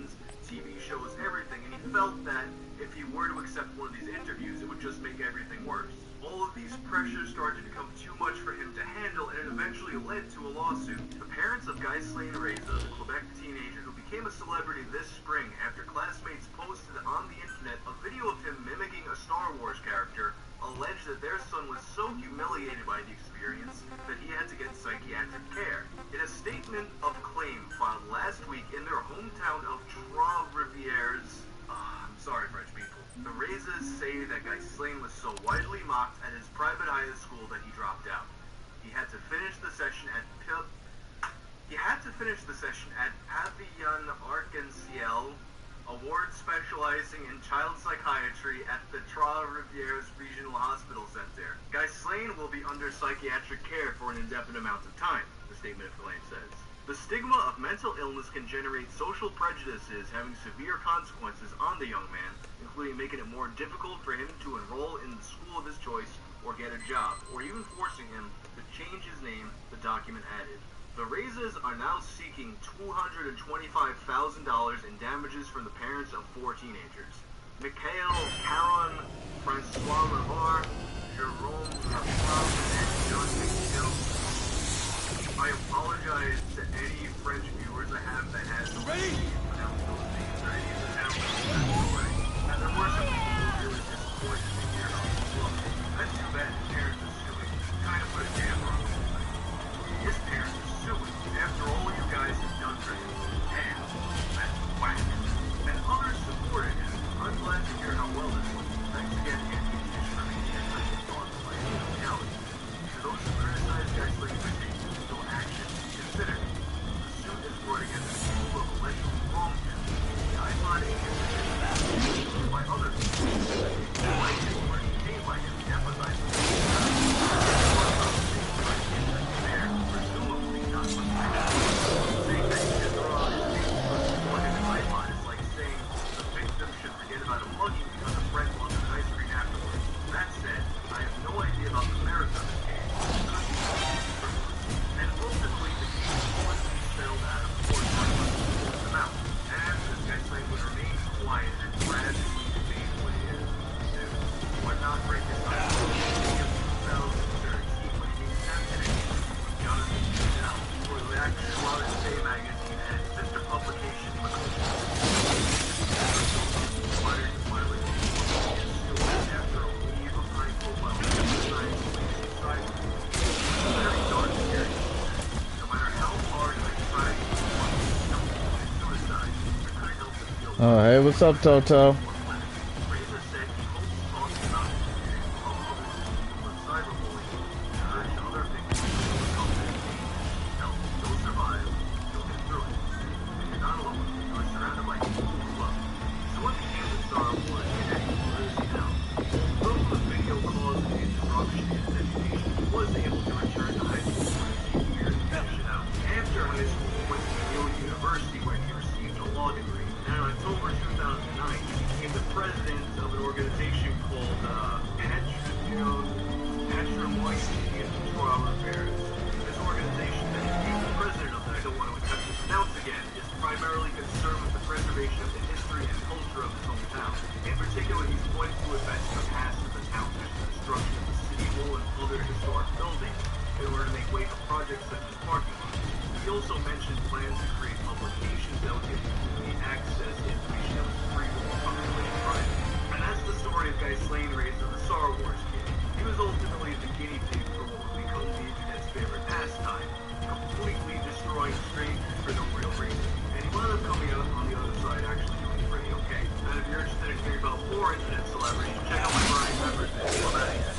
magazines, TV shows, everything, and he felt that if he were to accept one of these interviews, it would just make everything worse. All of these pressures started to become too much for him to handle, and it eventually led to a lawsuit. The parents of Ghislaine Reza, the Quebec teenager who became a celebrity this spring after classmates posted on the internet a video of him mimicking a Star Wars character, alleged that their son was so humiliated by the experience that he had to get psychiatric care. In a statement of claim filed last week in their hometown of Trois-Rivières, I'm sorry, French people, the Rezas say that Ghislaine was so widely mocked at his private high school that he dropped out. He had to finish the session at Pavillon Arc-en-Ciel, a ward specializing in child psychiatry at the Trois-Rivières Regional Hospital Center. Ghislaine will be under psychiatric care for an indefinite amount of time, the statement of claim says. The stigma of mental illness can generate social prejudices having severe consequences on the young man, including making it more difficult for him to enroll in the school of his choice or get a job, or even forcing him to change his name, the document added. The Rezas are now seeking $225,000 in damages from the parents of 4 teenagers. Mikhail, Caron, Francois Levar, Jerome Laflamme, and John McGill. I apologize to any French viewers I have that has pronounced those names or any of the towns that story. And there were some people who were really disappointed to hear how this looked. That's too bad his parents are suing. Kind of put a damper on this thing. His parents are suing after all you guys have done for him. And that's whack. And others supported him. I'm glad to hear how well this went. Thanks again, Andy, for making it like his thoughts like reality. To those who criticize Ghislaine for taking no action, consider it. The suit is brought against the people who have allegedly wronged him. The iPod agent is by other people who like him or detained by him, empathizing with him. Presumably not with saying that he did wrong for him an iPod is like saying the victim should forget about a mugging because a friend wanted an ice cream afterwards. That said, I have no idea about the merits of this case. It could be and ultimately the case was settled out of court by the amount. And this Ghislaine would remain quiet and gradually fade away as we do. Would not break his life in 2013 when he accepted an interview with Jonathan Chanel for the Actuality Day magazine and its sister publication after a wave of high-profile science very dark period. No matter how hard I tried to suicide, I couldn't help but feel Oh, hey, what's up, Toto? Reza said he hopes talking about his experience will help other people with cyberbullying and urged other victims to overcome their pain. Help, don't survive, you'll get through it. And you're not alone, you are surrounded by people who love you. So what became the Star Wars connection? Where is he now? Though the video caused an interruption in his education, he was able to return to high school for a few years and finish it out. After high school, he went to Yale University where he received a law degree. And in October 2009, he became the president of an organization called Patrimoine in Trois-Rivières. This organization that he became the president of, that I don't want to attempt to pronounce again, is primarily concerned with the preservation of the history and culture of his hometown. In particular, he's pointed to events in the past of the town, such as the destruction of the city hall and other historic buildings, in order to make way for projects such as parking lots. He also mentioned plans to create publications that would give community access to information that was free or publicly private. And that's the story of Ghislaine Reza, the Star Wars kid. He was ultimately the guinea pig for what would become the internet's favorite pastime, completely destroying strangers for no real reason. And he wound up coming out on the other side actually doing pretty okay. And if you're interested in hearing about more internet celebrities, check out my Brian Pepper's video about it.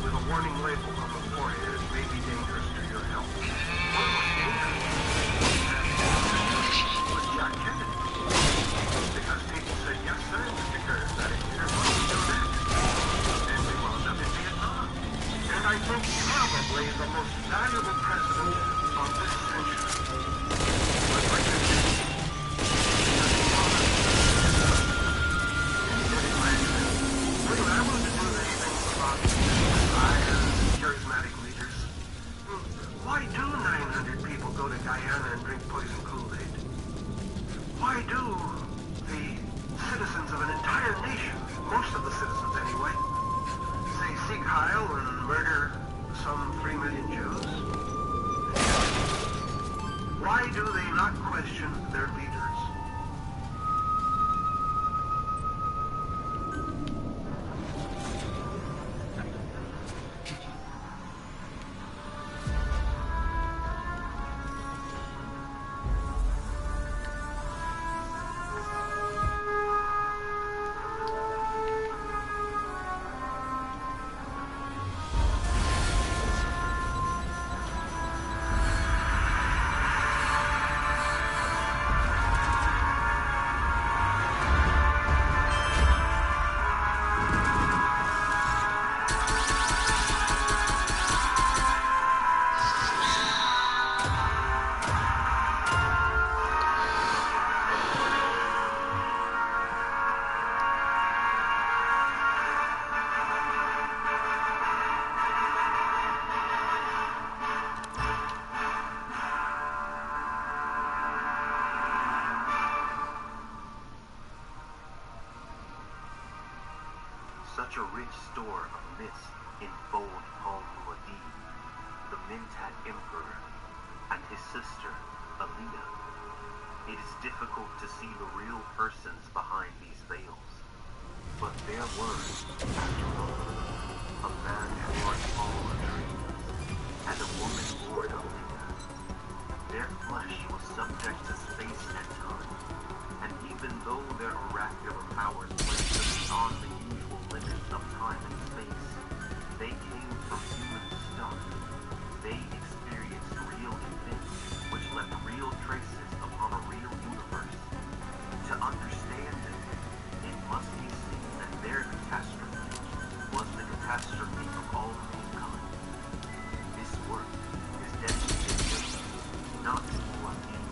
with a warning label on the forehead may be dangerous to your health. What was dangerous was Jack Kennedy. Because people said, yes sir, Mr. Curtis, that is your mom, do that. And we wound up in Vietnam. And I think probably the most valuable president of this century was Richard Nixon. Because he taught us and he did it gradually. When I wanted to do anything about desires, charismatic leaders, why do 900 people go to Guyana and drink poison Kool-Aid? Why do the citizens of an entire nation, most of the citizens anyway, say Sieg Heil and murder some 3 million Jews? Why do they not question their leaders? Such a rich store of myths enfold Paul Muad'Dib, the Mentat Emperor, and his sister, Aliyah. It is difficult to see the real persons behind these veils. But there was, after all, a man born Paul Atreides, and a woman born Aliyah. Their flesh was subject to space and time, and even though their oracular powers placed them beyond the usual limits of time and space, they came from human stock. They experienced real events which left real traces upon a real universe. To understand them, it must be seen that their catastrophe was the catastrophe of all mankind. This work is dedicated not to Muad'Dib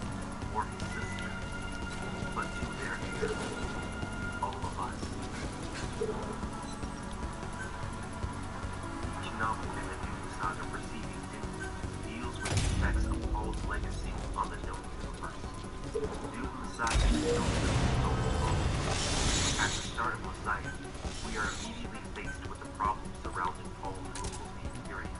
or his sister, but to their heirs, all of us. Each novel in the Dune saga preceding Dune deals with the effects of Paul's legacy on the known universe. Dune Messiah is known as the global world. At the start of Messiah, we are immediately faced with the problems surrounding Paul's rule of the Imperium.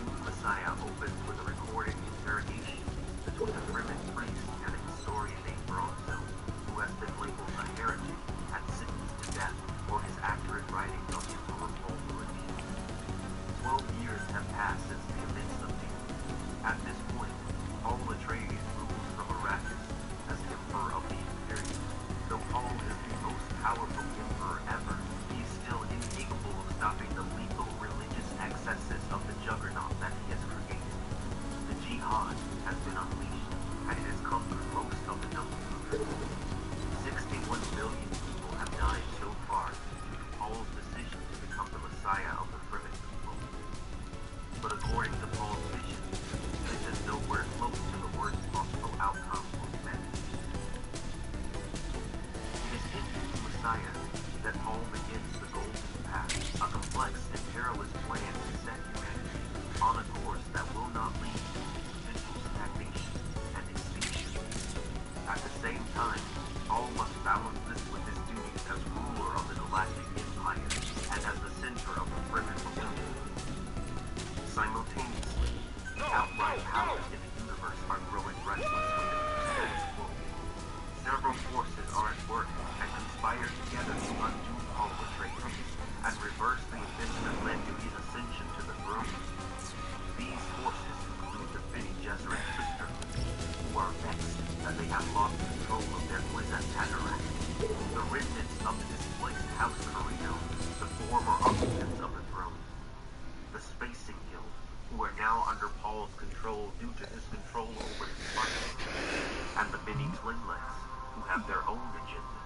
Dune Messiah opens with a recorded interrogation between a Fremen priest and a historian named Bronzo, who has been labeled a heretic and sentenced to death for his accurate writing of the Emperor Paul Muad'Dib. 12 years have passed since the events of Dune. At this point, Paul Atreides rules from Arrakis as Emperor of the Imperium. Though Paul is the most powerful emperor ever, he is still incapable of stopping the lethal religious excesses of the juggernaut that he has created. The jihad has been unleashed, and it has come through most of the known universe. 61 million people have died so far due to Paul's decision to become the Messiah of the Fremen people. But according to Paul's vision, this is nowhere close to the worst possible outcome for humanity. It is in Dune Messiah that Paul begins the Golden Path, a complex and perilous plan to set humanity on a course that will not lead to eventual stagnation and extinction. At the same time, Paul must balance this with his duties as ruler of the Galactic Empire and as the center of the Fremen rebellion. Simultaneously, the outlying powers in the universe are growing restless with the status quo. Several forces are at work and conspire together to undo Paul Atreides and reverse the events that led to his ascension to the throne. These forces include the Bene Gesserit sisterhood, who are vexed that they have lost control of their Kwisatz Haderach, the remnants of the displaced House Corrino, the former occupants of the throne, Paul's control due to his control over his partner, and the mini Tlaylacs, who have their own agenda.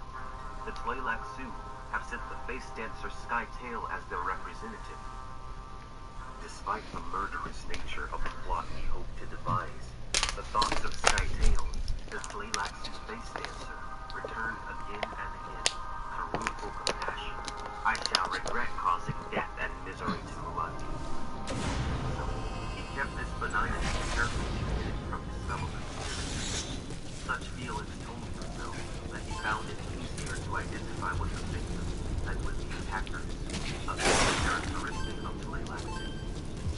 The Tlaylac Sioux have sent the face dancer Skytail as their representative. Despite the murderous nature of the plot he hoped to devise, the thoughts of Skytail, the Tlaylac Sioux face dancer, returned again and again to rueful compassion. I shall regret causing death and misery to Muad'Dib. So, he kept this benignity carefully hidden from his fellow conspirators. Such feelings told him, though, that he found it easier to identify with the victim than with the attackers, a characteristic of Tlaylac Sioux.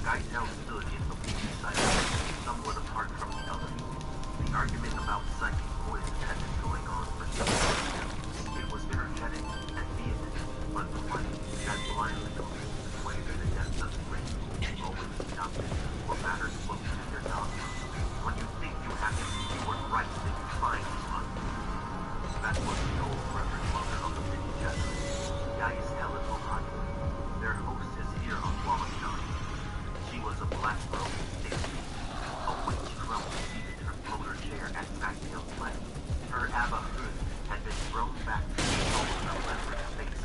Skytail stood in complete silence, somewhat apart from the others. The argument about psychic poison had been going on for some time now. It was energetic and vehement, but the one that blindly believed the way to the depths of the great always adopted or matters close to their dogma. When you think you have to see what right, then you find one. That was the old Reverend Mother of the Mini Jesuits, Yais Helen Mohani. Their host is here on Wallachdon. She was a black-robed statesman, a witch crone seated in her floater chair at Skytail's left. Her Abba hood had been thrown back to the soul of her leopard face.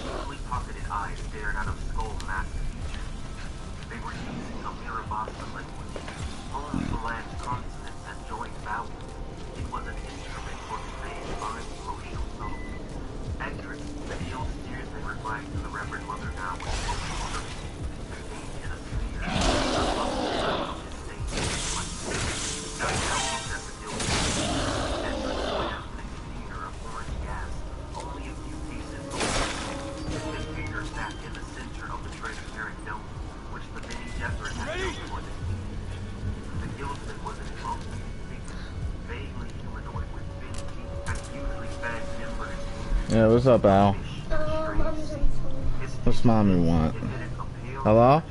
Deeply pocketed eyes stared out of skull-masked features. They were using a Mirabasa language, only the land's consonants and joined vowels. It was an instrument for conveying fine emotional tones. Entrance, the heel steers they replied to the Reverend Mother now with spoken words, contained in a sphere, the love of his saint light. Skytail looked at the guild. Entrance swam in a container of orange gas, only a few paces away. His finger sat in the center of the transparent dome, which the mini Jesuit had built for the king. The guildsman was an elongated figure, vaguely humanoid with thin teeth and hugely fed members. Yeah, what's up, Al? What's mommy want? Hello?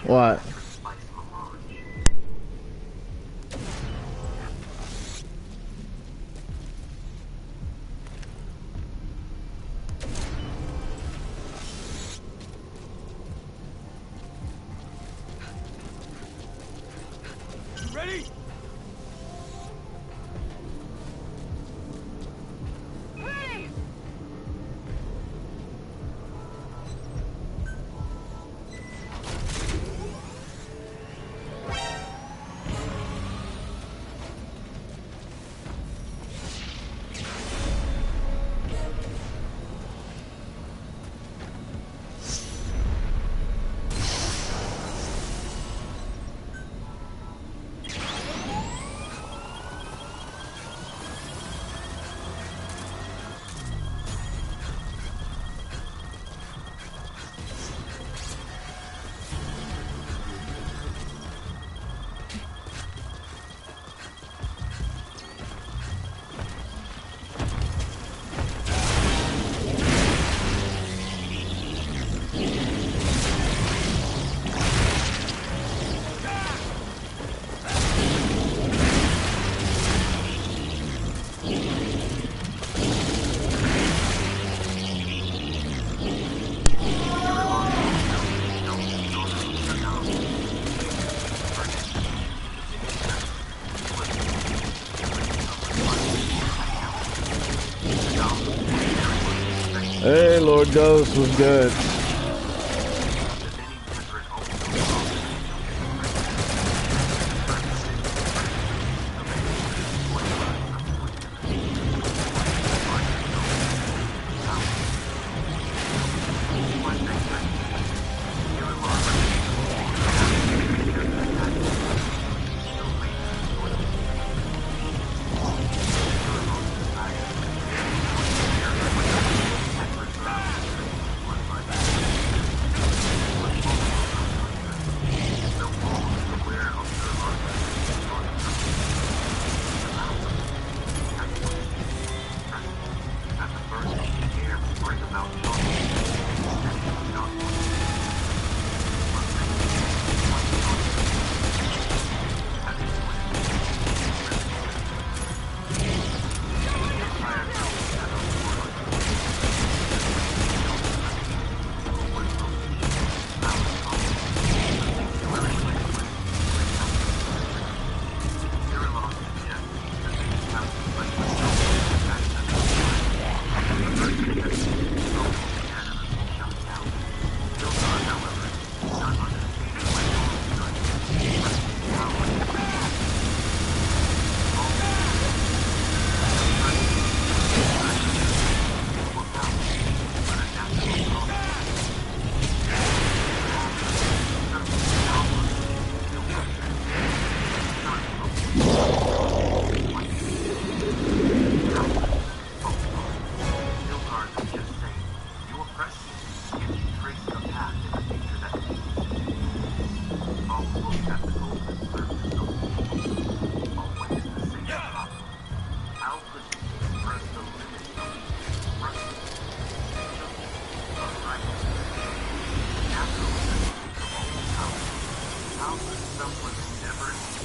What? Ready? Hey, Lord Ghost was good.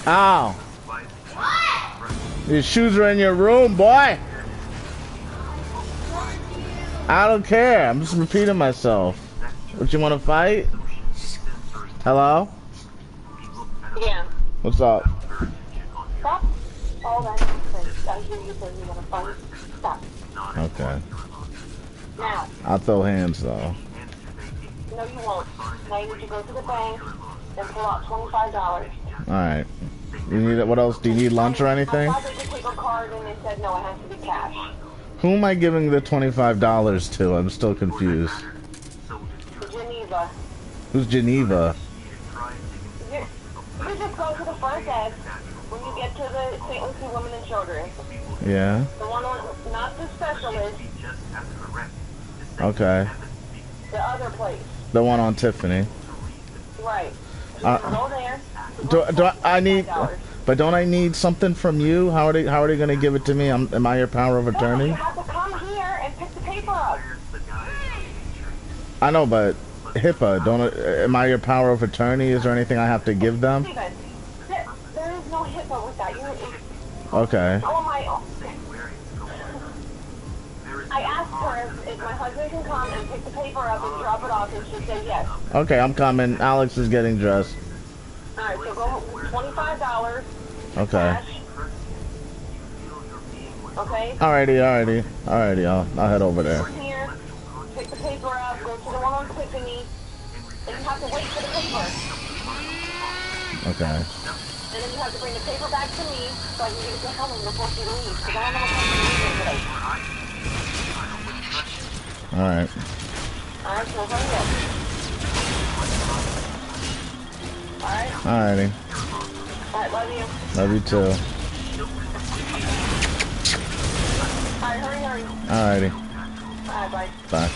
Ow. Your shoes are in your room, boy. I don't care. I'm just repeating myself. What, you want to fight? Hello? Yeah. What's up? Stop all that nonsense. I hear you saying you want to fight. Stop. Okay. Now. I'll throw hands, though. No, you won't. Now you need to go to the bank and pull out $25. Alright. You need it? What else? Do you need lunch or anything? I thought they could take a card and they said no, it has to be cash. Who am I giving the $25 to? I'm still confused. Geneva. Who's Geneva? You just go to the front desk when you get to the St. Lucie Women and Children. Yeah? The one on, not the specialist. Okay. The other place. The one on Tiffany. Right. Go there. I need... But don't I need something from you? How are they gonna give it to me? Am I your power of attorney? You have to come here and pick the paper up. I know, but HIPAA, am I your power of attorney? Is there anything I have to give them? Steven, there is no HIPAA with that. Okay. Oh my... I asked her if my husband can come and pick the paper up and drop it off, and she said yes. Okay, I'm coming. Alex is getting dressed. Alright, so go $25. Okay. Cash. Okay? Alrighty, I'll head over there. Come here, pick the paper up, go to the one on Tiffany, and you have to wait for the paper. Okay. And then you have to bring the paper back to me so I can get it to Helen before she leaves, because I don't know what time she's leaving today. Alright. Alright, so hurry up. Alright? Alrighty. Alright, love you. Love you too. Alright, hurry. Alrighty. Alright, bye. Bye.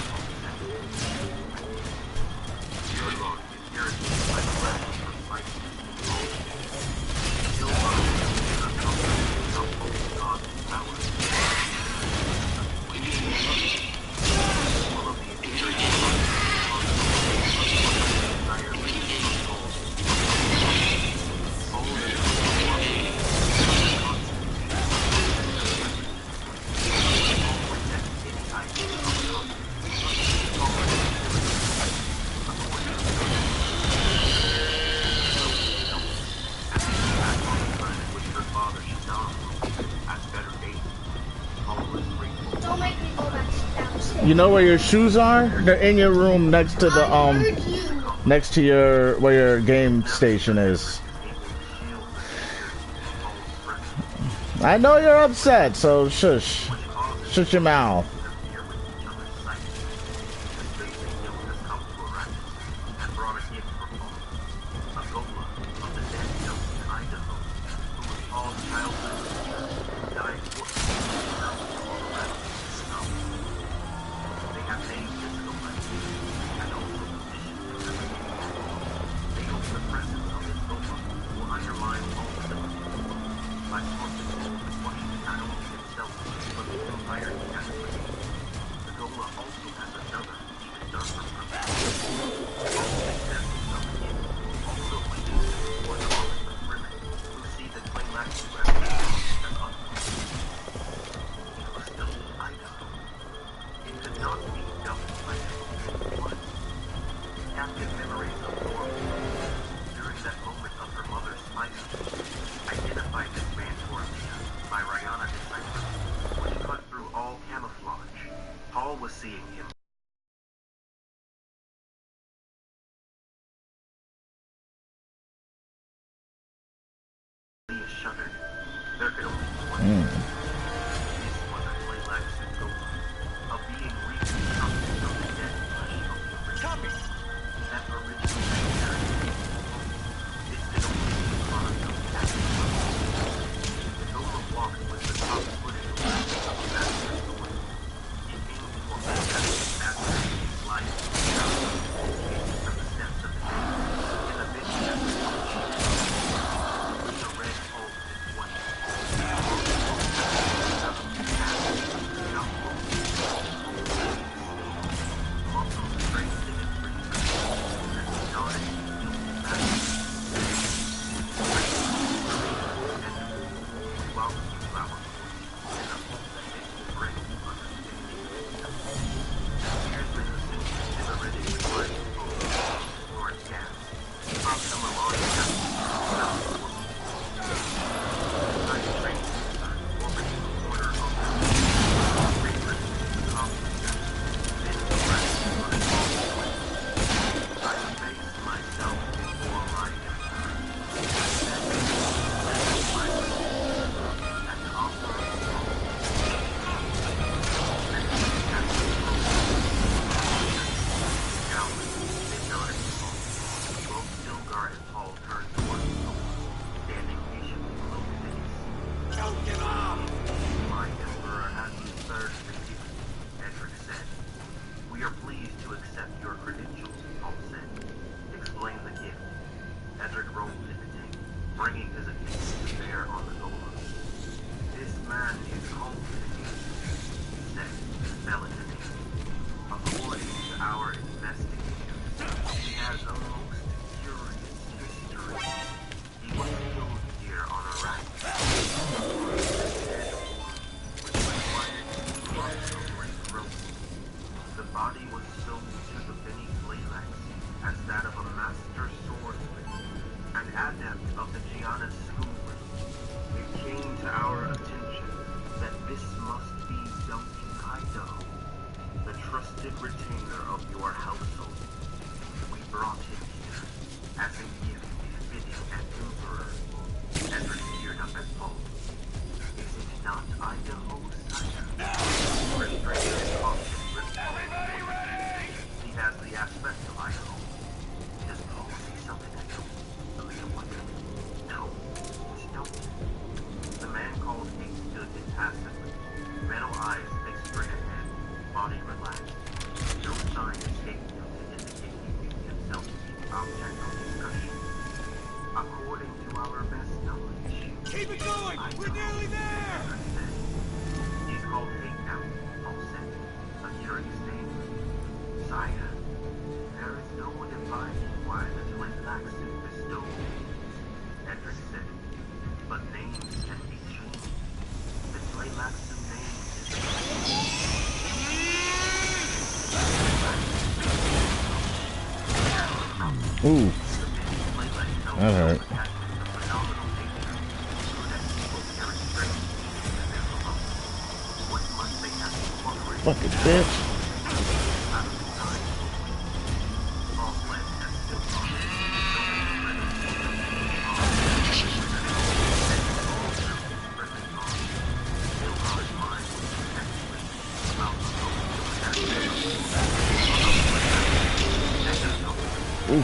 You know where your shoes are? They're in your room next to the next to where your game station is. I know you're upset, so shush. Shut your mouth. our investigators, he has a most curious history. He was killed here on a raft. Which required 2 months of regrowth. The body was sold to the Benny Flaylax as that of a master swordsman, an adept of the Gianna school. It came to our attention that this must be Duncan Idaho, the trusted retainer of your household. We brought him here as a gift befitting an emperor, and revered up at home. Is it not Idaho, sire? Restrained and cautious with he has the aspect of Idaho. Does Paul see something I don't? Alita wondered. No, it's Duncan. The man called Hank stood impassively, metal eyes fixed straight ahead, body relaxed. No sign escaped him to indicate he viewed himself to be the object of discussion. According to our best knowledge, Keep it going! We're nearly there! He's called Hank now, Paul said. A curious name. Sire, there is no defining why the twin Laxton bestowed names, Edric said. But names can be changed. The twin Laxton name is... Ooh. That hurt. Fucking bitch. Ooh.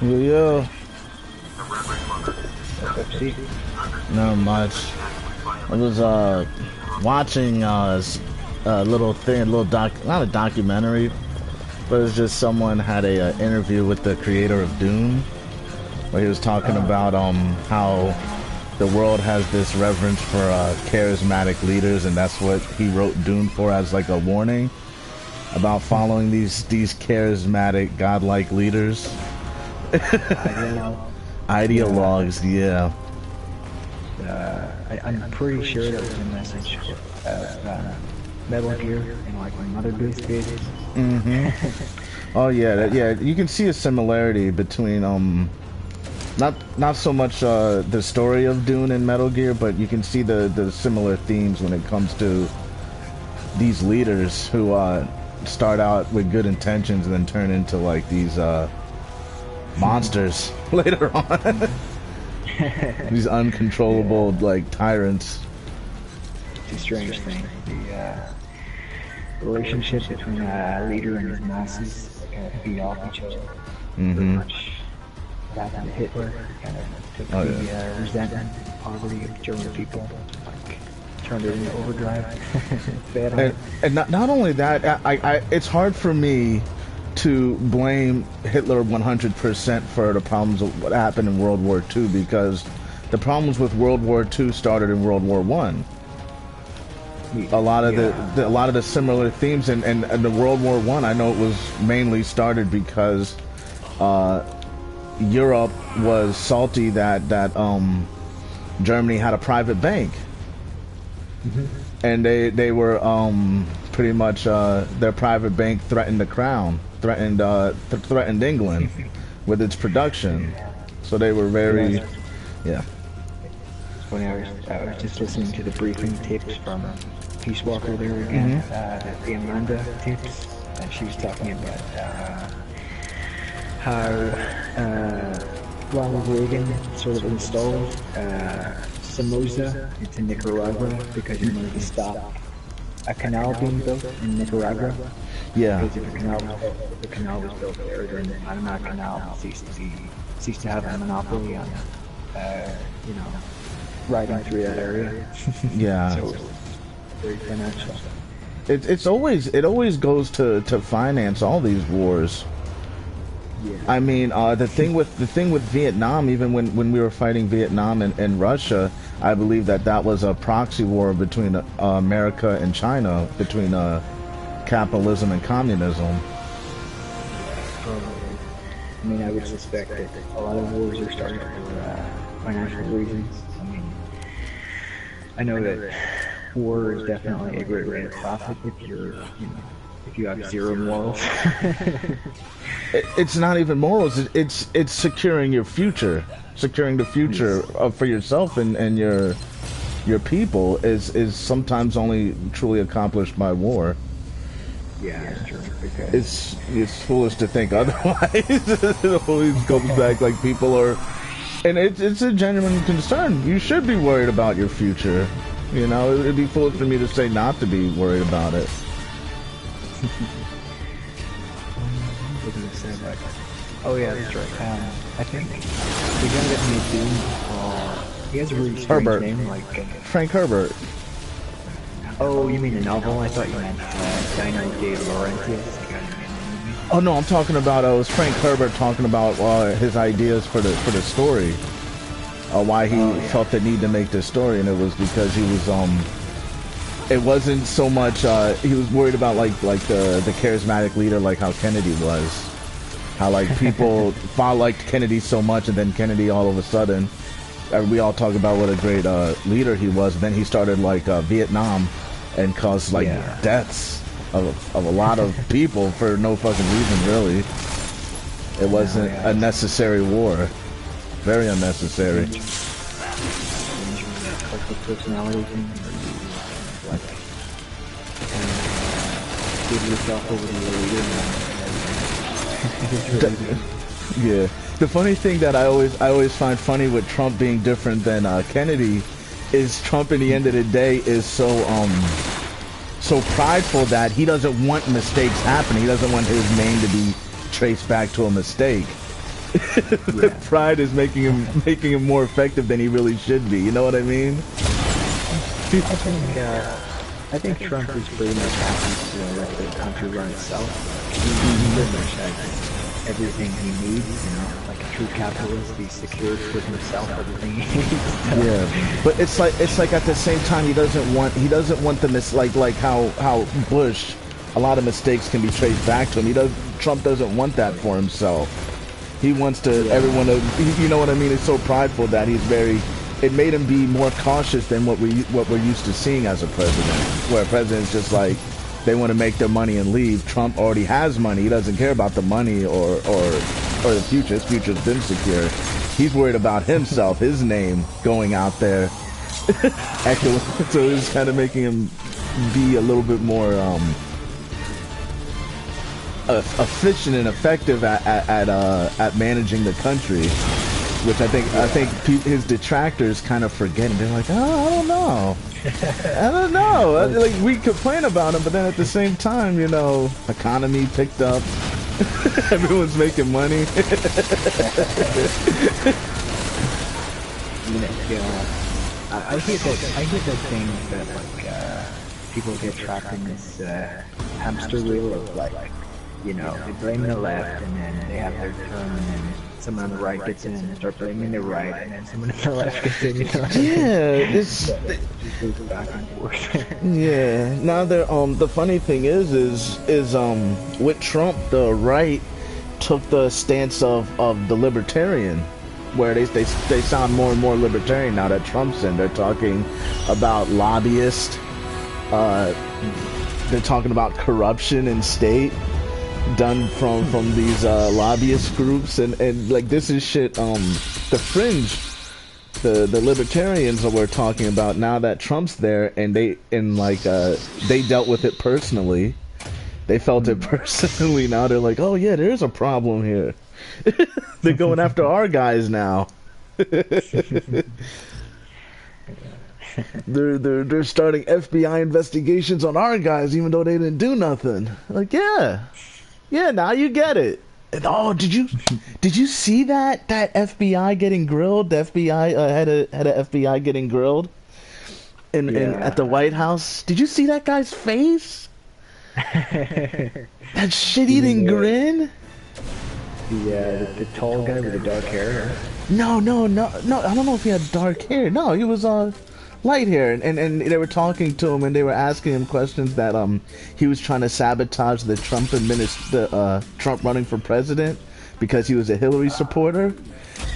Yeah. Not much. I was watching a little thing, not a documentary, but it's just someone had a interview with the creator of Dune, where he was talking about how the world has this reverence for charismatic leaders, and that's what he wrote Dune for, as like a warning about following these charismatic, godlike leaders. Ideologues, yeah. I'm pretty sure that was a message of Metal Gear and like my mother booth videos. Oh yeah, yeah. You can see a similarity between not so much the story of Dune and Metal Gear, but you can see the similar themes when it comes to these leaders who start out with good intentions and then turn into like these monsters later on. These uncontrollable like tyrants. It's a strange thing. The relationship between a leader and his masses kind of feed off each other. Pretty much back into Hitler, kind of took the resentment, poverty of German people, like turned it into overdrive. and not only that, I it's hard for me to blame Hitler 100% for the problems of what happened in World War II, because the problems with World War II started in World War I. a lot of a lot of the similar themes, and the World War I. I know it was mainly started because Europe was salty that Germany had a private bank, and they were pretty much their private bank threatened the crown, threatened England with its production, so they were very When I was just listening to the briefing tapes from Peace Walker there again, the Amanda tapes, and she was talking about how Ronald Reagan sort of installed Somoza into Nicaragua because he wanted to stop a canal being built in Nicaragua. Yeah. Because if the canal was built there, then the Panama Canal ceased to have a monopoly on, riding through that area. Yeah. So very financial. It always goes to finance all these wars. Yeah. I mean, the thing with Vietnam, even when we were fighting Vietnam and Russia, I believe that was a proxy war between America and China, between capitalism and communism. I mean, I would suspect that a lot of wars are started for financial reasons. I mean, I know that war is definitely a great way to profit if you have zero morals. It's not even morals. It's securing your future, securing the future for yourself and your people is sometimes only truly accomplished by war. Yeah, that's true. Because It's foolish to think otherwise. It always goes back like people are, and it's a genuine concern. You should be worried about your future. You know, it'd be foolish for me to say not to be worried about it. oh yeah, that's right. I think the guy that made Doom, he has a really strange Herbert. name, like Frank Herbert. oh, you mean the novel? I thought you meant Dino De Laurentiis. Oh no, I'm talking about it was Frank Herbert talking about his ideas for the story. Why he felt the need to make this story, and it was because he was it wasn't so much he was worried about like the charismatic leader, like how Kennedy was, how like people liked Kennedy so much, and then Kennedy all of a sudden we all talk about what a great leader he was, and then he started like Vietnam and caused like deaths of a lot of people for no fucking reason, really. It wasn't a necessary war. Very unnecessary. Personality thing, like give yourself over to the leader. Yeah. The funny thing that I always find funny with Trump being different than Kennedy is Trump, in the end of the day, is so prideful that he doesn't want mistakes happening. He doesn't want his name to be traced back to a mistake. The pride is making him more effective than he really should be. You know what I mean? I think Trump is pretty much happy to let the country run itself. He pretty much has everything he needs, like a true capitalist. He's secured for himself everything he needs. Yeah, but it's like at the same time he doesn't want the like how Bush, a lot of mistakes can be traced back to him. Trump doesn't want that for himself. He wants everyone to, you know what I mean? It's so prideful that it made him be more cautious than what we're used to seeing as a president, where a president's just like, they want to make their money and leave. Trump already has money. He doesn't care about the money or the future. His future's been secure. He's worried about himself, his name going out there. So it's kind of making him be a little bit more efficient and effective at managing the country, which I think his detractors kind of forget. They're like, oh, I don't know. Like, we complain about him, but then at the same time, economy picked up. Everyone's making money. I hate that thing that like people get trapped in this hamster wheel of like you know, they blame the left, and then they have their turn, and then someone on the right gets in and start blaming the right, and then someone on the left gets in. You know? Yeah, it's It just goes back and forth. yeah. Now they're the funny thing is with Trump, the right took the stance of the libertarian, where they sound more and more libertarian now that Trump's in. They're talking about lobbyists. They're talking about corruption in state done from these lobbyist groups, and like this is shit. The fringe, the libertarians that we're talking about now that Trump's there, and they dealt with it personally. They felt it personally. Now they're like, oh yeah, there's a problem here. They're going after our guys now. They're starting FBI investigations on our guys, even though they didn't do nothing. Like, yeah, now you get it. And, oh, did you see that FBI getting grilled? The FBI had a FBI getting grilled in at the White House. Did you see that guy's face? That shit-eating grin. The tall guy with the dark hair. No. I don't know if he had dark hair. No, he was light hair, and they were talking to him, and they were asking him questions that he was trying to sabotage the Trump running for president because he was a Hillary supporter,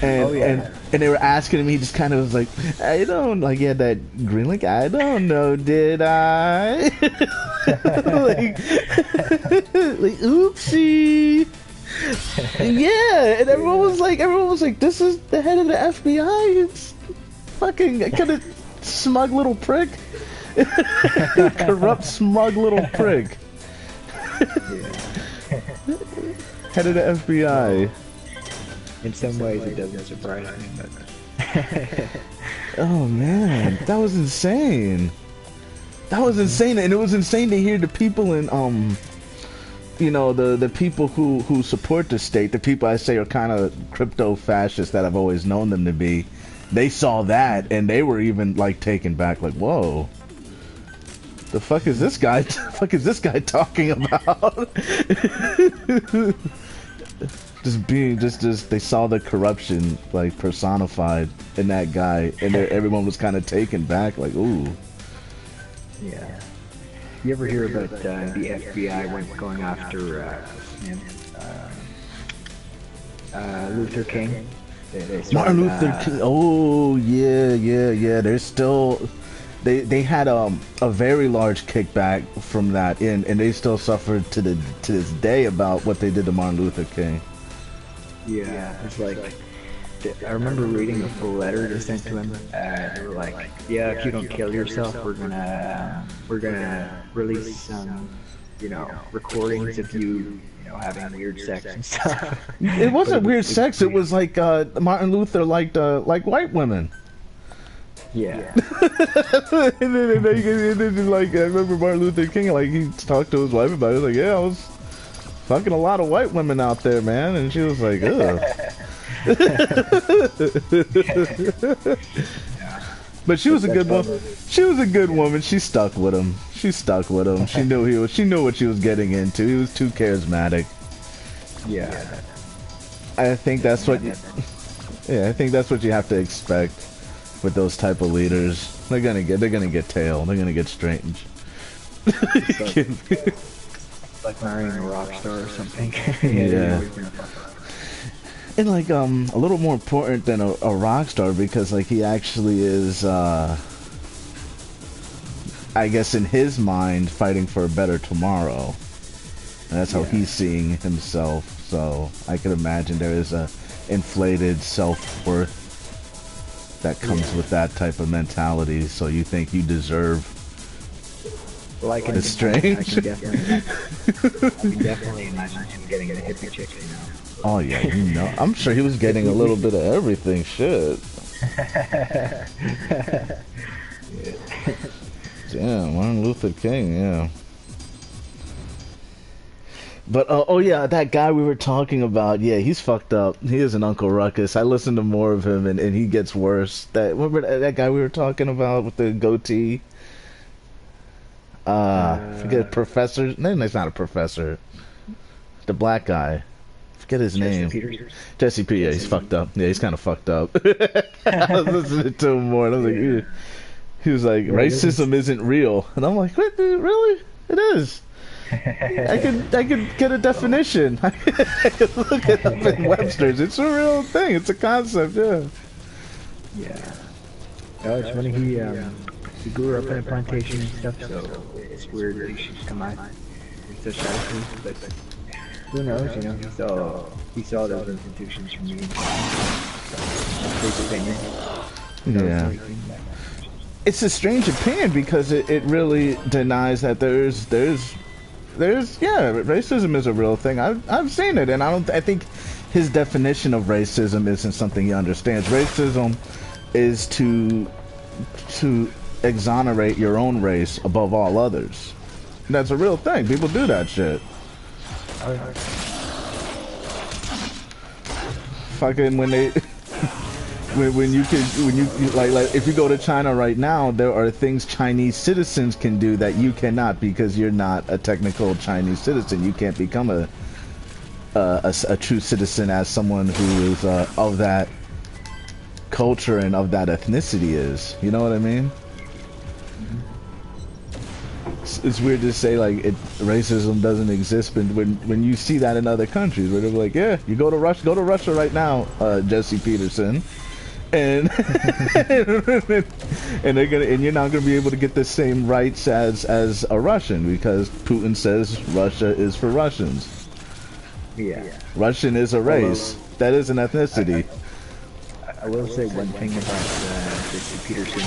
and they were asking him. He just kind of was like, I don't like, yeah, that green, like, I don't know, did I? like oopsie. Yeah, and everyone was like, this is the head of the FBI. It's fucking kind of smug little prick. Corrupt, smug little prick. Head of the FBI. In some ways, it doesn't surprise me, but. Oh man, that was insane. That was insane, and it was insane to hear the people in you know, the people who support the state, the people I say are kind of crypto fascists that I've always known them to be. They saw that and they were even like taken back, like, whoa, the fuck is this guy? Talking about? just they saw the corruption like personified in that guy, and everyone was kind of taken back, like, ooh. Yeah. You ever hear about the FBI going after Luther King? Martin Luther King. Oh yeah. They're still. They had a very large kickback from that, and they still suffered to this day about what they did to Martin Luther King. Yeah, it's like. I remember reading a full letter they sent to him. They were like, "Yeah, if you don't kill yourself, we're gonna release some, recordings of you, having weird sex and stuff." It wasn't weird sex. It was like Martin Luther liked white women. Yeah. and then like I remember Martin Luther King, like he talked to his wife about it. Like, yeah, I was fucking a lot of white women out there, man, and she was like, ugh. But she was a good one. She was a good woman. She stuck with him. She knew She knew what she was getting into. He was too charismatic. Yeah. I think that's what. I think that's what you have to expect with those type of leaders. They're gonna get tail. They're gonna get straightened. Like marrying a rock star or something. Yeah. And like a little more important than a rock star, because like he actually is I guess in his mind fighting for a better tomorrow. And that's how he's seeing himself. So I can imagine there is a inflated self-worth that comes with that type of mentality. So you think you deserve. Well, it's strange. I can definitely imagine him getting a hippie chick, Oh yeah, I'm sure he was getting a little bit of everything. Shit. Damn, Martin Luther King, yeah. But oh yeah, that guy we were talking about, yeah, he's fucked up. He is an Uncle Ruckus. I listened to more of him, and he gets worse. Remember that guy we were talking about with the goatee? Forget professor. No, he's not a professor. the black guy. Forget his name. Peters. Jesse P. Yeah, he's fucked up. Yeah, he's kind of fucked up. I was listening to him more, and I was like, ew. He was like, racism isn't real, and I'm like, what, dude, really? It is. I could get a definition. I could look it up in Webster's. It's a real thing. It's a concept. Yeah. Yeah. Oh, it's funny. He grew up in a plantation and stuff, so it's weird that he should come out with such attitudes. But who knows? You know, he saw those institutions from me. His opinion. Yeah. It's a strange opinion because it really denies that there's racism is a real thing. I've seen it, and I think his definition of racism isn't something he understands. Racism is to exonerate your own race above all others. That's a real thing. People do that shit. Fucking when they when you like if you go to China right now, there are things Chinese citizens can do that you cannot because you're not a technical Chinese citizen. You can't become a true citizen as someone who is of that culture and of that ethnicity is. You know what I mean? It's weird to say like racism doesn't exist, but when you see that in other countries, where they're like, yeah, you go to Russia right now, Jesse Peterson, and and you're not gonna be able to get the same rights as a Russian because Putin says Russia is for Russians. Yeah. Russian is a race. That is an ethnicity. I will say one thing about Jesse Peterson.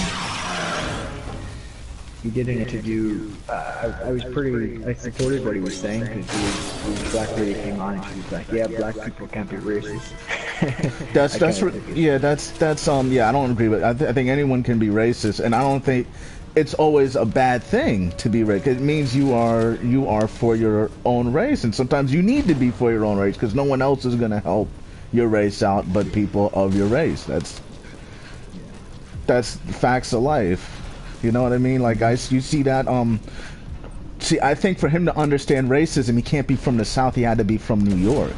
He did an interview. I supported what he was saying because he was black lady came on and she was like, yeah, black people can't be racist. I don't agree with. I think anyone can be racist, and I don't think it's always a bad thing to be racist. It means you are for your own race, and sometimes you need to be for your own race because no one else is going to help your race out but people of your race. That's facts of life. You know what I mean? Like you see that. I think for him to understand racism, he can't be from the South. He had to be from New York.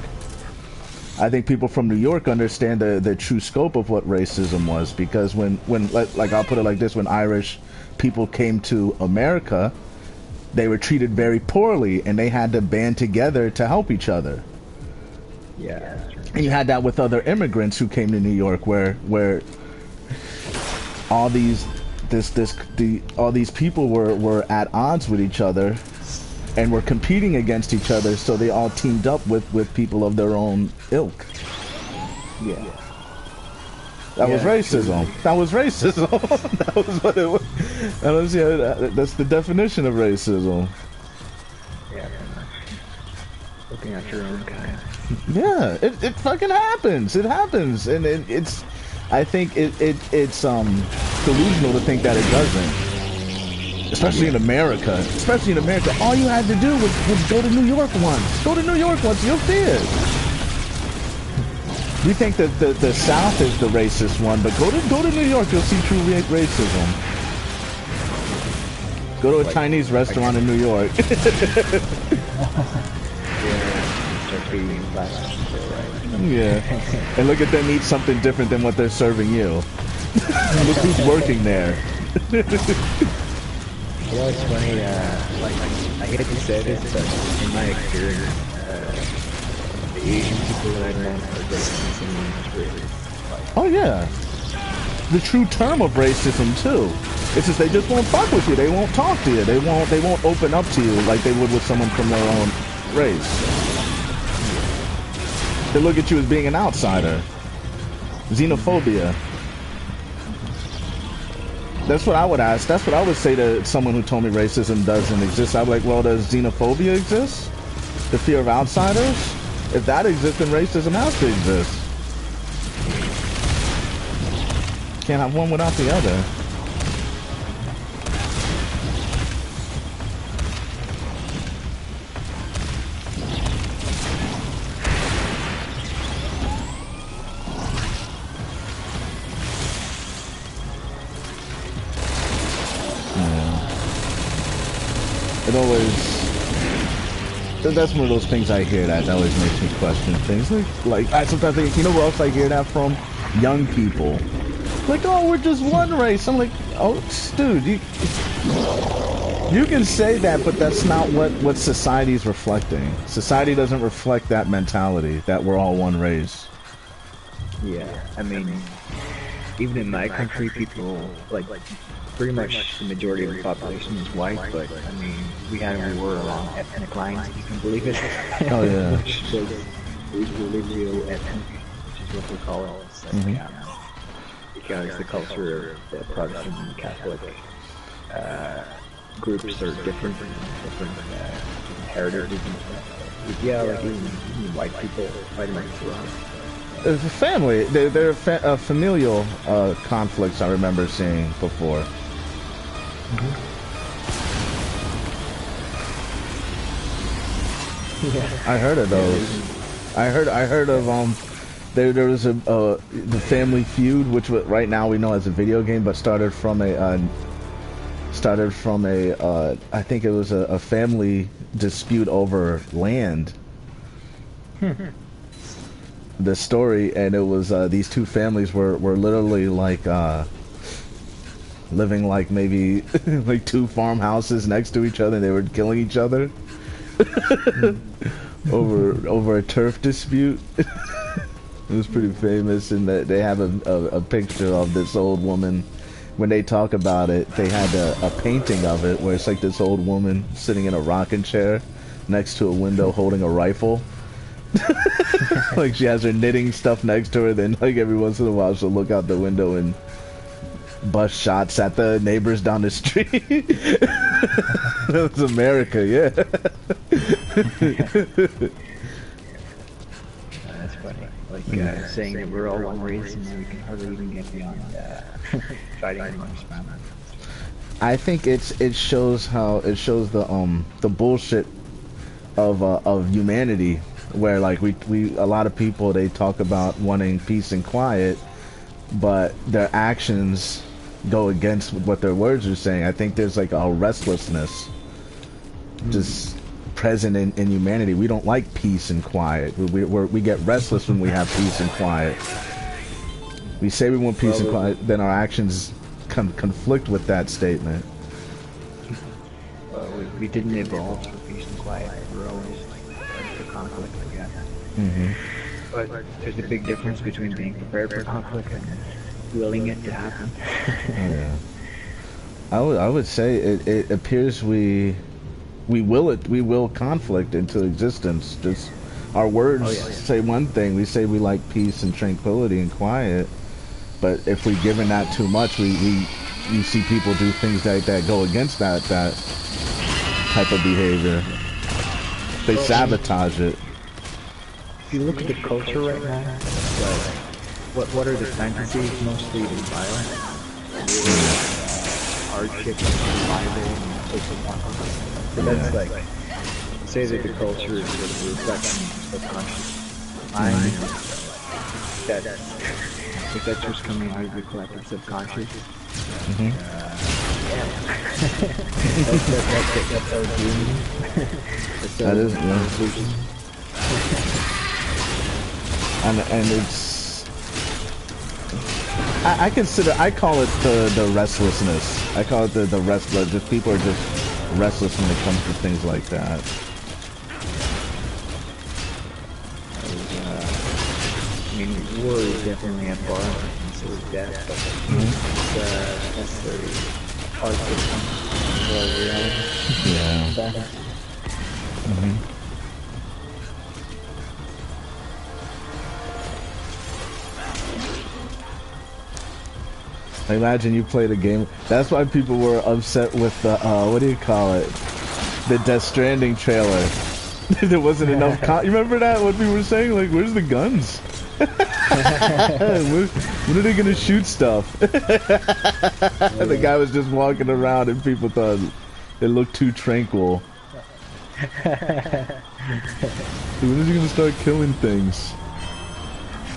I think people from New York understand the true scope of what racism was because when like I'll put it like this: when Irish people came to America, they were treated very poorly, and they had to band together to help each other. Yeah. And you had that with other immigrants who came to New York, where all these people were at odds with each other and were competing against each other, so they all teamed up with people of their own ilk. Yeah. That was racism. That was racism. That was what it was. That's the definition of racism. Yeah. Looking at your own kind. Yeah, it fucking happens. It happens, and it's. I think it's delusional to think that it doesn't. Especially in America. Especially in America, all you had to do was go to New York once. Go to New York once, you'll see it. We think that the South is the racist one, but go to New York, you'll see true racism. Go to a Chinese restaurant in New York. Yeah, and look at them eat something different than what they're serving you. Look who's working there. You know, it's funny, like, I hate to say this, but in my experience, the Asian people that I met are racist and Oh yeah. The true term of racism too. It's just they just won't fuck with you. They won't talk to you. They won't open up to you like they would with someone from their own race. They look at you as being an outsider. Xenophobia. That's what I would ask. That's what I would say to someone who told me racism doesn't exist. I'd be like, well, does xenophobia exist? The fear of outsiders? If that exists, then racism has to exist. Can't have one without the other. That's one of those things I hear that always makes me question things. Like I sometimes think, you know where else I hear that from? Young people. Like, oh, we're just one race. I'm like, oh, dude, you can say that, but that's not what society's reflecting. Society doesn't reflect that mentality that we're all one race. Yeah, I mean, even in my country, people, like pretty much the majority of the population is white, but I mean, we were along ethnic lines, if you can believe it. Oh, yeah. Which was religio-ethnic, which is what they call it. It's like, because the culture of the Protestant and Catholic groups are different heritages and stuff. Yeah, like even white people fighting against the wrong. It's a family. They're familial conflicts I remember seeing before. Yeah. I heard of those. I heard of there was the Family Feud, which right now we know as a video game, but started from a I think it was a family dispute over land. The story, and it was these two families were literally like living like maybe like two farmhouses next to each other, and they were killing each other over a turf dispute. It was pretty famous, and they have a picture of this old woman. When they talk about it, they had a painting of it where it's like this old woman sitting in a rocking chair next to a window holding a rifle. Like she has her knitting stuff next to her, then like every once in a while she'll look out the window and bust shots at the neighbors down the street. That's America, yeah. That's funny. Like saying that we're all one race and we can hardly even get beyond fighting amongst family. I think it shows the bullshit of humanity, where like we a lot of people, they talk about wanting peace and quiet, but their actions go against what their words are saying. I think there's like a restlessness just present in humanity. We don't like peace and quiet. We get restless when we have peace and quiet. We say we want peace and quiet, then our actions conflict with that statement. We didn't evolve for peace and quiet. We're always for conflict, I guess. But there's a big difference between being prepared for conflict and willing it to happen. Yeah. I would say it appears we will conflict into existence. Just our words say one thing. We say we like peace and tranquility and quiet, but if we given that too much, we see people do things that go against that type of behavior. They sabotage it. If you look at the culture right now, like, what are the fantasies? Mostly violence, hardship, survival, and social conflict. So that's like, say that the culture is a reflection of subconscious mind. That if that's what's coming out of the collective subconscious. That's our dream. That is, and it's, I call it the restlessness. I call it the restless. Just people are just restless when it comes to things like that. I mean, war is definitely a bar, and so is death, but it's necessary hard to come to reality. Yeah. Imagine you played a game. That's why people were upset with the what do you call it? The Death Stranding trailer. There wasn't enough. You remember that? What we were saying? Like, where's the guns? When are they gonna shoot stuff? The guy was just walking around, and people thought it looked too tranquil. When is he gonna start killing things?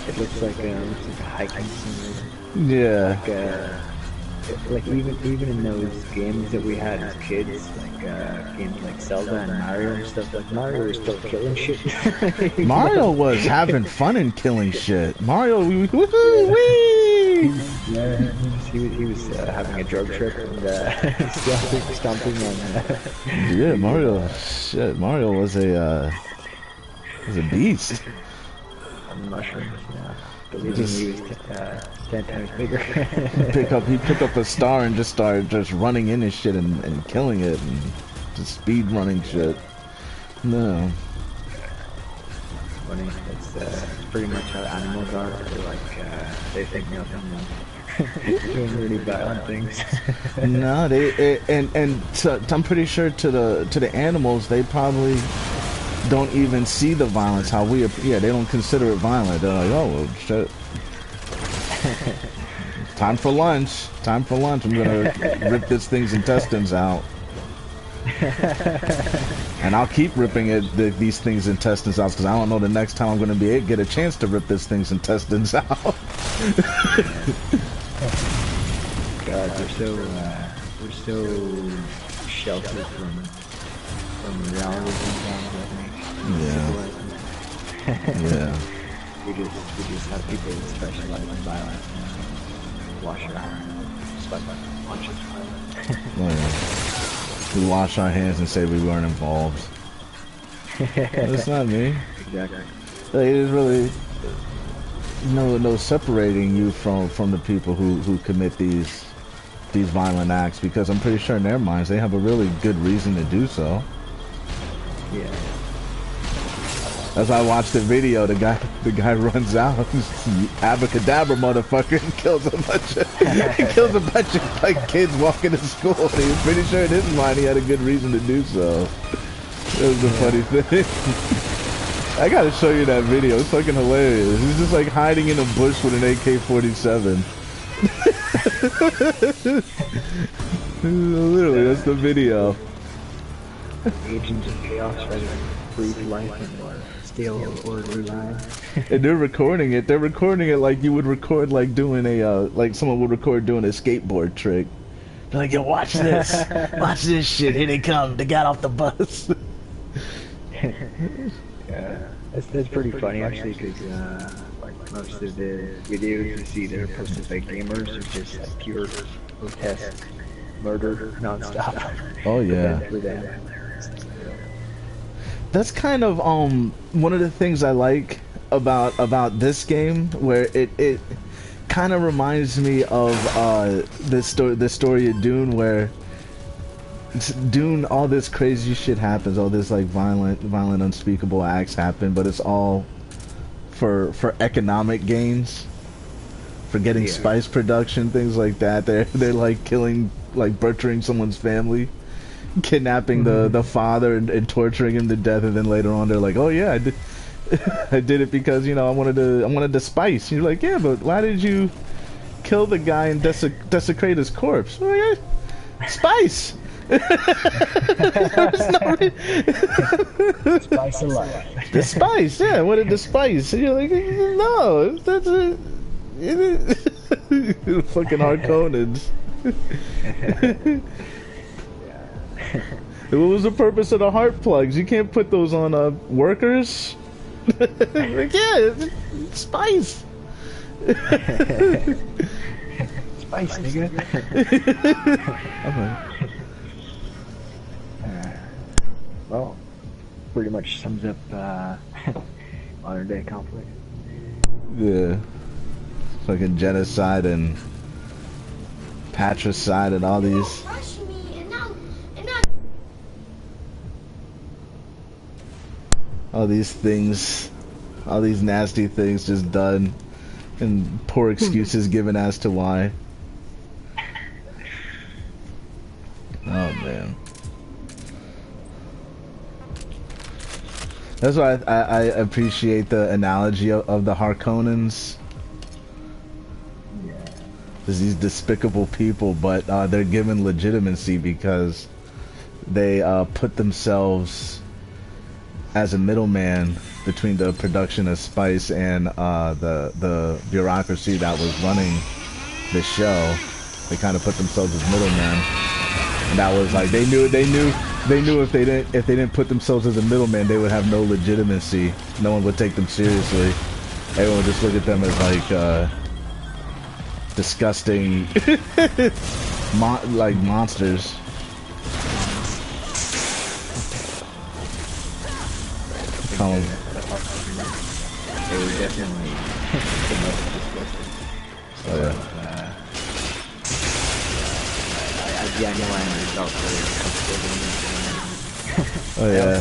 It looks like a hiking simulator. Yeah. Like like even in those games that we had as kids, like games like Zelda and Mario and stuff, like Mario was still killing shit. Mario was having fun and killing shit. Mario, wee! Yeah, he was having a drug trip and stomping on. Yeah, Mario. Shit, Mario was a beast. On mushrooms, yeah. Believe me, he was 10 times bigger. He picked up a star and just started just running in his shit and killing it and just speed running shit. No. Funny. That's pretty much how animals are. They're like, they think nothing. Doing really violent things. No, I'm pretty sure to the animals, they probably don't even see the violence. How we, they don't consider it violent. They're like, oh well, shit. Time for lunch. I'm gonna rip this thing's intestines out. And I'll keep ripping these things' intestines out because I don't know the next time I'm going to get a chance to rip this thing's intestines out. God, we're so sheltered from reality sometimes, I think. Yeah. We just have people that specialize in violence and wash our hands, just like punches. We wash our hands and say we weren't involved. That's not me. Exactly. Like, it is really no separating you from the people who commit these violent acts, because I'm pretty sure in their minds they have a really good reason to do so. Yeah. As I watched the video, the guy runs out, abracadabra motherfucker, and kills a bunch of like kids walking to school. And he was pretty sure in his mind he had a good reason to do so. That was the funny thing. I gotta show you that video. It's fucking hilarious. He's just like hiding in a bush with an AK-47. Literally, that's the video. Agents of chaos ready to breathe life and steal or revive. And they're recording it. They're recording it like you would record, like doing like someone would record doing a skateboard trick. They're like, yo, watch this. Watch this shit. Here they come. They got off the bus. Yeah, that's pretty funny actually, because like most of the videos you see that are posted by gamers are just like pure grotesque murder non-stop. Oh yeah. That's kind of one of the things I like about this game, where it kind of reminds me of the story of Dune, where Dune, all this crazy shit happens, all this like violent unspeakable acts happen, but it's all for economic gains, for getting spice production, things like that. They're like killing, like butchering someone's family, kidnapping the father and torturing him to death, and then later on they're like, oh yeah, I did it because, you know, I wanted the spice. And you're like, yeah, but why did you kill the guy and desecrate his corpse? Well, yeah, spice. Spice of life. The spice, yeah. What did the spice? And you're like, no, that's it. Fucking Harkonnens. What was the purpose of the heart plugs? You can't put those on workers. Like, yeah, it's spice. Spice, nigga. Well, pretty much sums up modern day conflict. Yeah. Fucking genocide and patricide and all these. All these things, all these nasty things just done, and poor excuses given as to why. Oh man. That's why I appreciate the analogy of the Harkonnens. There's these despicable people, but they're given legitimacy because they put themselves as a middleman between the production of spice and the bureaucracy that was running the show. They kind of put themselves as middlemen, and that was like they knew if they didn't put themselves as a middleman, they would have no legitimacy. No one would take them seriously. Everyone would just look at them as like disgusting, like monsters. They were definitely the most disgusting. Oh yeah. I genuinely felt very comfortable. Oh yeah.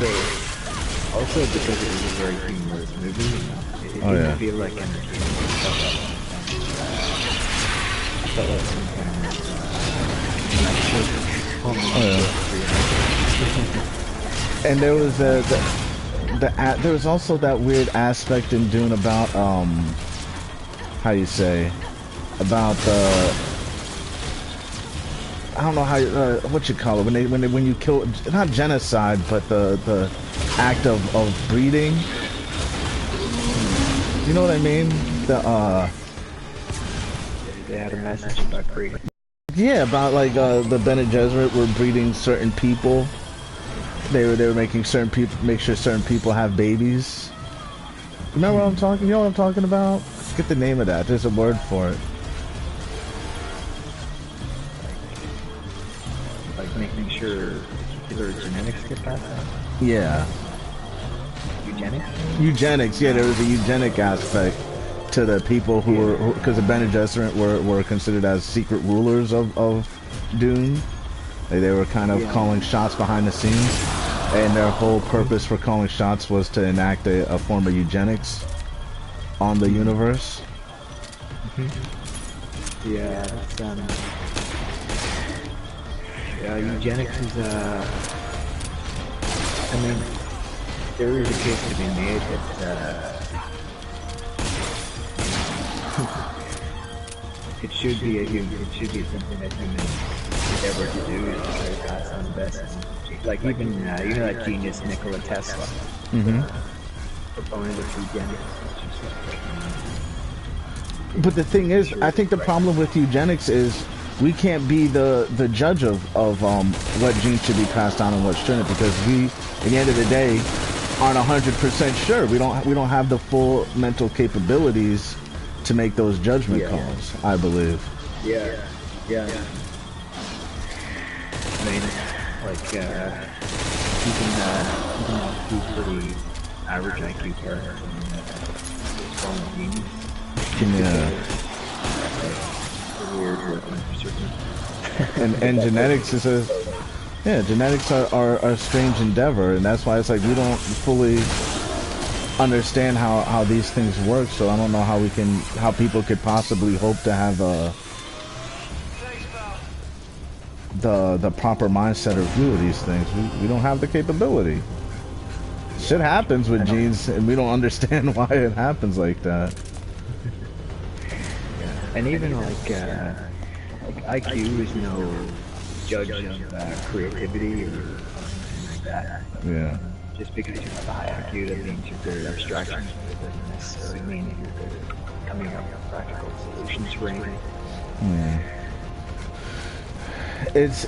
Also because it was a very humorous movie, it didn't feel like entertainment. It felt like some kind of And there was there was also that weird aspect in Dune about how you say about I don't know how what you call it when you kill, not genocide, but the act of breeding. You know what I mean? They had a message about breeding. Yeah, about like the Bene Gesserit were breeding certain people. They were making certain people, make sure certain people have babies. Remember what I'm talking? You know what I'm talking about? I forget the name of that. There's a word for it. Like making sure their genetics get passed on. Yeah. Eugenics? Eugenics. Yeah, there was a eugenic aspect to the people who were, because the Bene Gesserit were considered as secret rulers of Dune. They were kind of calling shots behind the scenes. And their whole purpose for calling shots was to enact a form of eugenics on the universe. Yeah, that's, eugenics is, I mean, there is a case to be made that, it should be something that humans endeavor to do, is to try to pass on the best. Like even, you know that genius Nikola Tesla, proponent of eugenics. But the thing is, I think the problem with eugenics is we can't be the judge of what genes should be passed on and what shouldn't, because we, at the end of the day, aren't 100% sure. We don't have the full mental capabilities to make those judgment calls, I believe. Yeah. I mean, like, you can do pretty average IQ parents and genius. And genetics is genetics are a strange endeavor, and that's why it's like we don't fully understand how these things work. So I don't know how people could possibly hope to have the proper mindset or view of these things. We don't have the capability. Shit happens with genes, and we don't understand why it happens like that. And even like IQ is no judge of creativity or anything like that. Yeah. Just because you have a high IQ, that means you're good at abstractions. It doesn't necessarily mean that you're good at coming up with practical solutions for anything. It's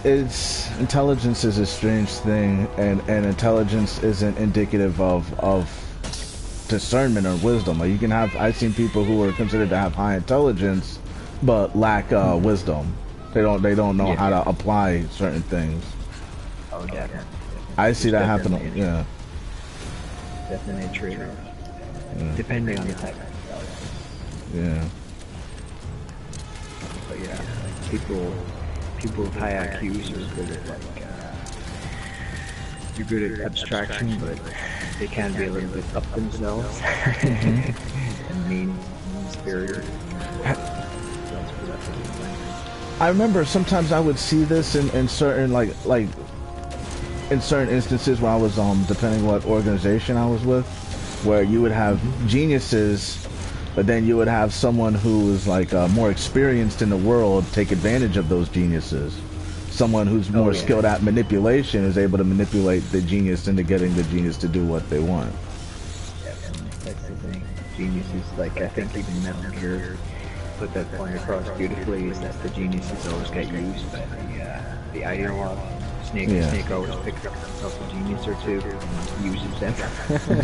intelligence is a strange thing, and intelligence isn't indicative of discernment or wisdom. Like you can have, I've seen people who are considered to have high intelligence but lack wisdom. They don't know how to apply certain things. Oh, definitely. I see that happen. Yeah. Definitely a trade-off. Depending on the type of intelligence. Yeah. But yeah, like people with high IQs are good at you're good at abstraction, but they can be a little bit up themselves and mean-spirited. I remember sometimes I would see this in certain like in certain instances where I was depending what organization I was with, where you would have geniuses, but then you would have someone who is like more experienced in the world take advantage of those geniuses. Someone who's more skilled at manipulation is able to manipulate the genius into getting the genius to do what they want. Yeah, that's the thing. Geniuses, like I think even Metal Gear, put that point across beautifully is that the geniuses always get used by the ideologue. Snake always picks up himself a genius or two and uses them.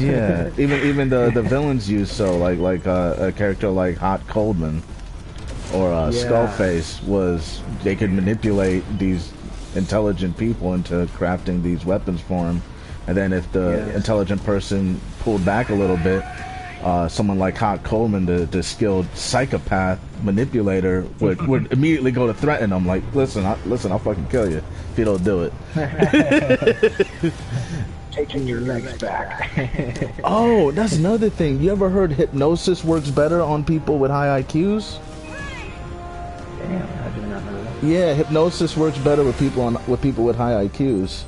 Yeah, even the villains use so like a character like Hot Coldman or Skullface they could manipulate these intelligent people into crafting these weapons for him, and then if the intelligent person pulled back a little bit, someone like Hot Coleman, the skilled psychopath manipulator, would immediately go to threaten him, like, listen, I'll fucking kill you if you don't do it. Taking your legs back. Oh, that's another thing. You ever heard hypnosis works better on people with high IQs? Damn, I did not know that. Yeah, hypnosis works better with people with high IQs.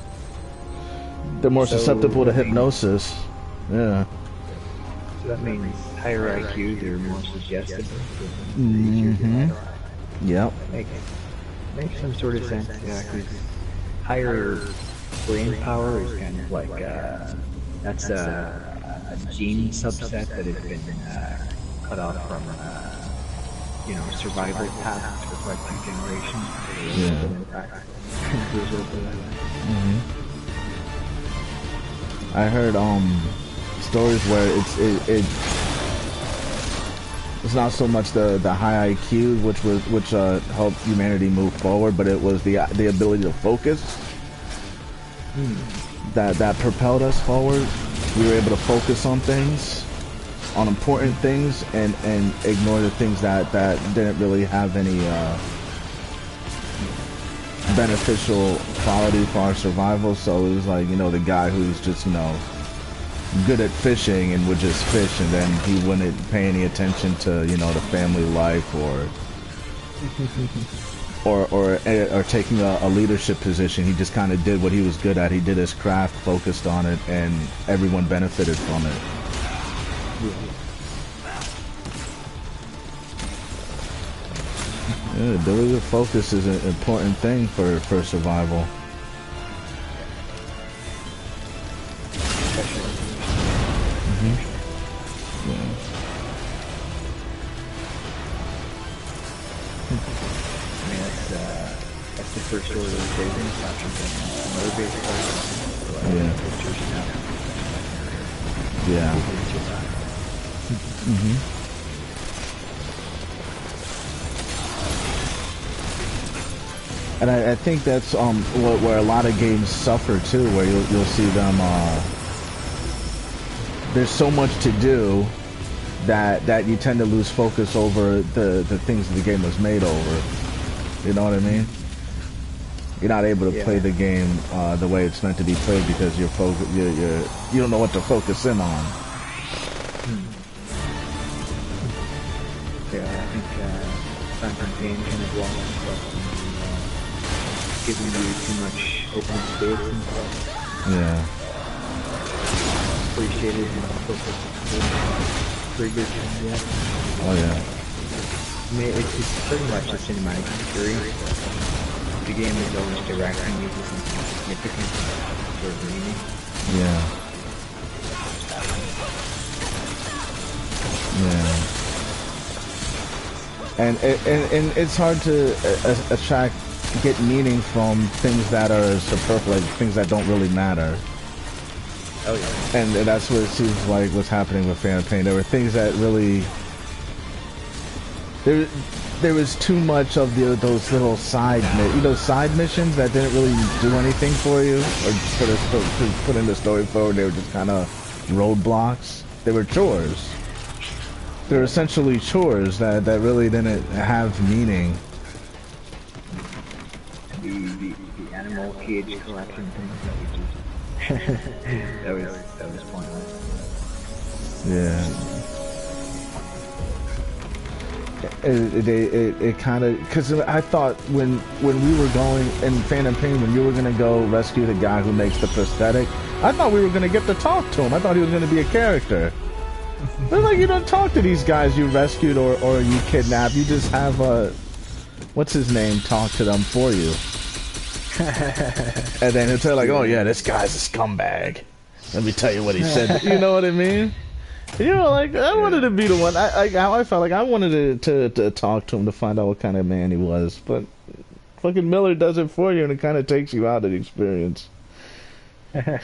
They're more susceptible to hypnosis. Yeah. So that means higher IQs are more suggestive. Yep. Makes some sort of sense. Yeah, 'cause higher brain power is kind of like that's a gene subset that has been cut off from survival paths for quite a few generations. I heard stories where it's not so much the high IQ which helped humanity move forward, but it was the ability to focus that propelled us forward. We were able to focus on things, on important things, and ignore the things that didn't really have any beneficial quality for our survival. So it was like, the guy who's just good at fishing and would just fish, and then he wouldn't pay any attention to the family life or taking a leadership position. He just kind of did what he was good at. He did his craft, focused on it, and everyone benefited from it. Yeah, the ability to focus is an important thing for survival. That's the first order of savings after another basic And I think that's where a lot of games suffer too, where you'll see them. There's so much to do that you tend to lose focus over the things that the game was made over. You know what I mean? You're not able to play the game the way it's meant to be played because you don't know what to focus in on. Yeah, I think Phantom Pain kind of walks giving you too much open space and stuff. Yeah. Appreciated and focused. Pretty good. Yeah. Oh yeah. I mean, it's pretty much a cinematic experience. The game is always directing you to something significant or meaning. Yeah. And it's hard to get meaning from things that are superfluous, like things that don't really matter. Oh yeah. And that's what it seems like what's happening with Phantom Pain. There were things that really there was too much of those little side missions that didn't really do anything for you or put in the story forward. They were just kind of roadblocks. They were chores. They were essentially chores that really didn't have meaning. The animal cage collection thing that was pointless. Yeah. It kind of, because I thought when we were going in Phantom Pain, when you were gonna go rescue the guy who makes the prosthetic, I thought we were gonna get to talk to him. I thought he was gonna be a character. But like, you don't talk to these guys you rescued or you kidnapped. You just have what's his name talk to them for you. And then he'll tell like, oh yeah, this guy's a scumbag. Let me tell you what he said. You know what I mean? You know, like I wanted to be the one. How I felt like I wanted to talk to him to find out what kind of man he was, but fucking Miller does it for you, and it kind of takes you out of the experience. Yeah.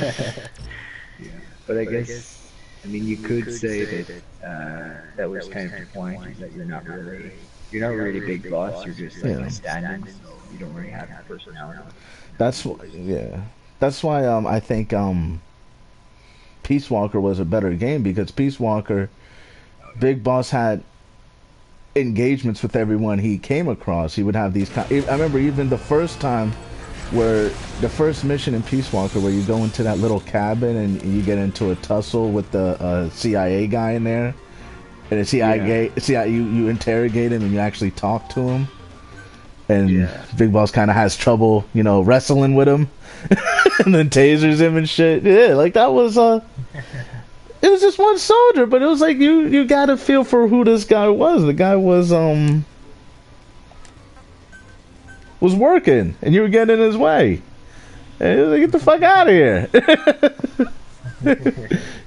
But I guess, I mean, you could say that that was kind of the point, that you're not really Big Boss. You're just like a stand-in, so you don't really have a personality. That's why I think Peace Walker was a better game, because Peace Walker, Big Boss had engagements with everyone he came across. He would have these. I remember even the first time, where the first mission in Peace Walker, where you go into that little cabin and you get into a tussle with the CIA guy in there, and the CIA, you interrogate him and you actually talk to him, and Big Boss kind of has trouble, you know, wrestling with him, and then tasers him and shit. Yeah, like that was it was just one soldier, but it was like you got a feel for who this guy was. The guy was working, and you were getting in his way. And he was like, get the fuck out of here.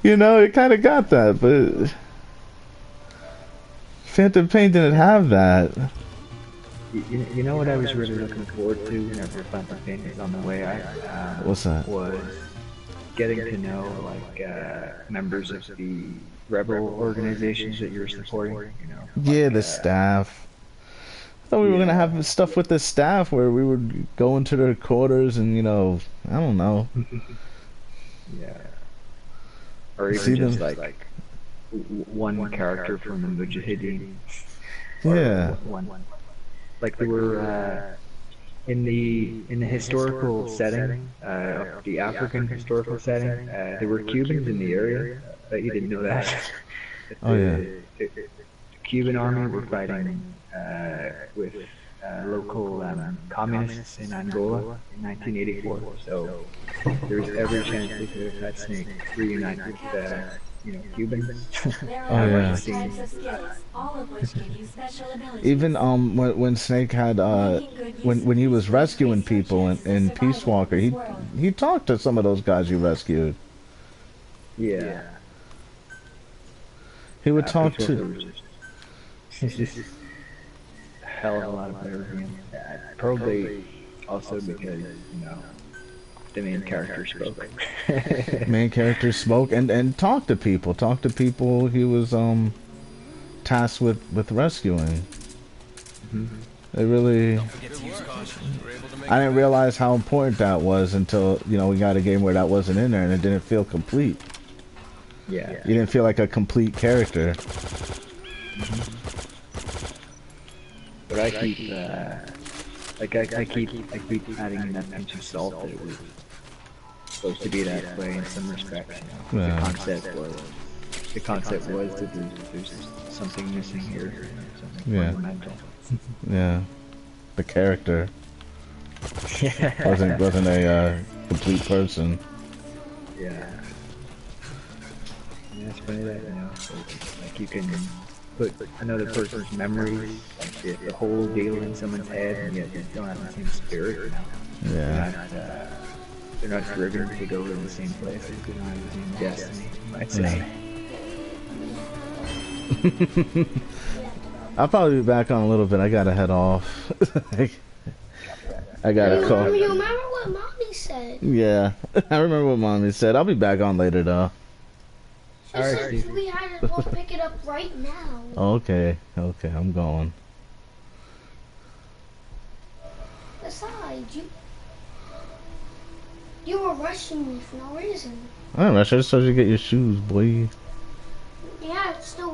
You know, it kind of got that, but Phantom Pain didn't have that. You know what I was really looking forward to whenever Phantom Pain was on the way? What's that? Was getting to know like members of the rebel organizations that you're supporting. You know, Yeah, like, the staff. I thought we were gonna have stuff with the staff where we would go into their quarters and, you know, I don't know. Yeah. Or even just like one character from the Mujahideen. Yeah. One. Like they were in the historical setting, the African historical setting. There were Cubans in the area. But you didn't know that. Oh yeah. The Cuban army were fighting with local communists in Angola in 1984. So there's every chance they could have had Snake reunite with Cubans. Oh yeah. Even when Snake had when he was rescuing people in Peace Walker, he talked to some of those guys you rescued. Yeah. He would talk to. It's just a hell of a lot of better for him. Probably also because, the main character spoke. Main character spoke and talked to people. Talked to people he was tasked with rescuing. Mm-hmm. It really. I didn't realize how important that was until we got a game where that wasn't in there and it didn't feel complete. Yeah. You didn't feel like a complete character. Mm-hmm. But I keep I keep adding in that pinch of salt that it was supposed to be that way in some respects. Yeah. The concept was that there's something missing here, something fundamental. Yeah. The character wasn't a complete person. Yeah. And it's funny that so, like you can put another person's memories, like the whole deal in someone's head, and yet they don't have the same spirit. Yeah. They're not driven to go to the same places. They don't have the same destiny, you might say. I'll probably be back on a little bit. I gotta head off. I gotta call. You remember what Mommy said? Yeah, I remember what Mommy said. I'll be back on later though. She said we had to go pick it up right now. Okay, I'm going. Besides, you were rushing me for no reason. I didn't rush. I just told you to get your shoes, boy. Yeah, it's still